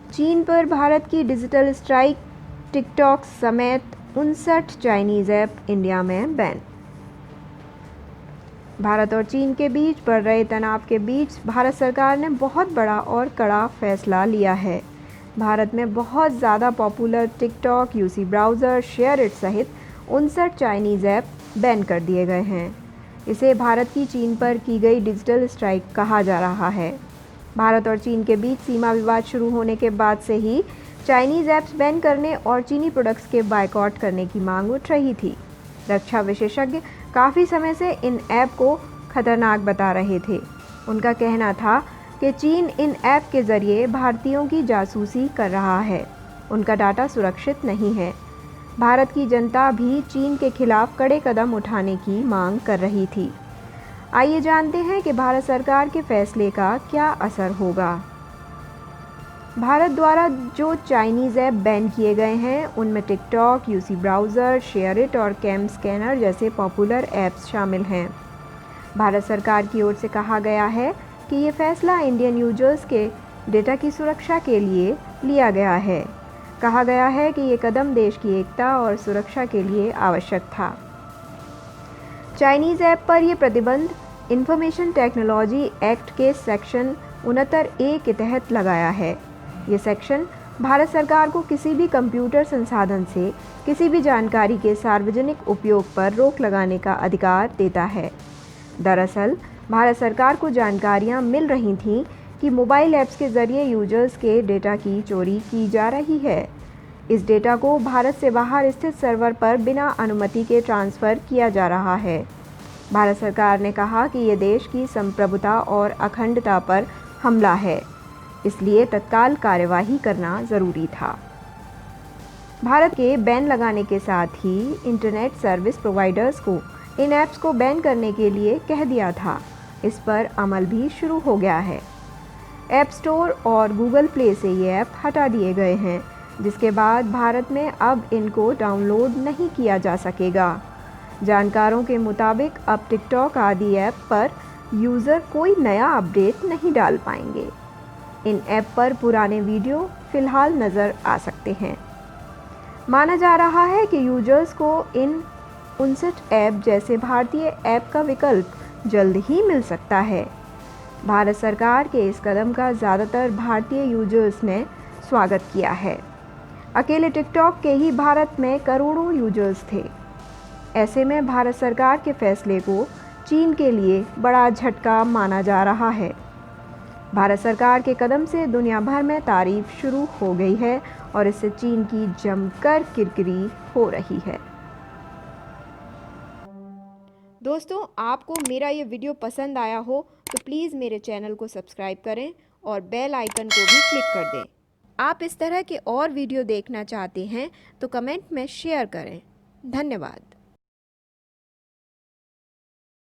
चीन पर भारत की डिजिटल स्ट्राइक, टिकटॉक समेत 59 चाइनीज़ ऐप इंडिया में बैन। भारत और चीन के बीच बढ़ रहे तनाव के बीच भारत सरकार ने बहुत बड़ा और कड़ा फैसला लिया है। भारत में बहुत ज़्यादा popular TikTok, UC browser, SHAREit सहित 59 चाइनीज़ ऐप बैन कर दिए गए हैं। इसे भारत की चीन पर की गई डिजिटल स्ट्राइक कहा जा रहा है। भारत और चीन के बीच सीमा विवाद शुरू होने के बाद से ही चाइनीज़ ऐप्स बैन करने और चीनी प्रोडक्ट्स के बायकॉट करने की मांग उठ रही थी। रक्षा विशेषज्ञ काफ़ी समय से इन ऐप को खतरनाक बता रहे थे। उनका कहना था कि चीन इन ऐप के ज़रिए भारतीयों की जासूसी कर रहा है। उनका डाटा सुरक्षित नहीं है। भारत की जनता भी चीन के खिलाफ कड़े कदम उठाने की मांग कर रही थी। आइए जानते हैं कि भारत सरकार के फैसले का क्या असर होगा। भारत द्वारा जो चाइनीज़ ऐप बैन किए गए हैं उनमें टिकटॉक, यूसी ब्राउज़र, शेयरइट और कैम स्कैनर जैसे पॉपुलर ऐप्स शामिल हैं। भारत सरकार की ओर से कहा गया है कि ये फैसला इंडियन यूजर्स के डेटा की सुरक्षा के लिए लिया गया है। कहा गया है कि ये कदम देश की एकता और सुरक्षा के लिए आवश्यक था। चाइनीज़ ऐप पर यह प्रतिबंध इंफॉर्मेशन टेक्नोलॉजी एक्ट के सेक्शन 69A के तहत लगाया है। ये सेक्शन भारत सरकार को किसी भी कंप्यूटर संसाधन से किसी भी जानकारी के सार्वजनिक उपयोग पर रोक लगाने का अधिकार देता है। दरअसल भारत सरकार को जानकारियां मिल रही थीं कि मोबाइल ऐप्स के ज़रिए यूजर्स के डेटा की चोरी की जा रही है। इस डेटा को भारत से बाहर स्थित सर्वर पर बिना अनुमति के ट्रांसफ़र किया जा रहा है। भारत सरकार ने कहा कि ये देश की संप्रभुता और अखंडता पर हमला है, इसलिए तत्काल कार्यवाही करना ज़रूरी था। भारत के बैन लगाने के साथ ही इंटरनेट सर्विस प्रोवाइडर्स को इन ऐप्स को बैन करने के लिए कह दिया था। इस पर अमल भी शुरू हो गया है। ऐप स्टोर और गूगल प्ले से ये ऐप हटा दिए गए हैं, जिसके बाद भारत में अब इनको डाउनलोड नहीं किया जा सकेगा। जानकारों के मुताबिक अब टिकटॉक आदि ऐप पर यूज़र कोई नया अपडेट नहीं डाल पाएंगे। इन ऐप पर पुराने वीडियो फ़िलहाल नज़र आ सकते हैं। माना जा रहा है कि यूजर्स को इन 59 ऐप जैसे भारतीय ऐप का विकल्प जल्द ही मिल सकता है। भारत सरकार के इस कदम का ज़्यादातर भारतीय यूजर्स ने स्वागत किया है। अकेले टिकटॉक के ही भारत में करोड़ों यूजर्स थे। ऐसे में भारत सरकार के फैसले को चीन के लिए बड़ा झटका माना जा रहा है। भारत सरकार के कदम से दुनिया भर में तारीफ शुरू हो गई है और इससे चीन की जमकर किरकिरी हो रही है। दोस्तों, आपको मेरा ये वीडियो पसंद आया हो तो प्लीज़ मेरे चैनल को सब्सक्राइब करें और बेल आइकन को भी क्लिक कर दें। आप इस तरह के और वीडियो देखना चाहते हैं तो कमेंट में शेयर करें। धन्यवाद।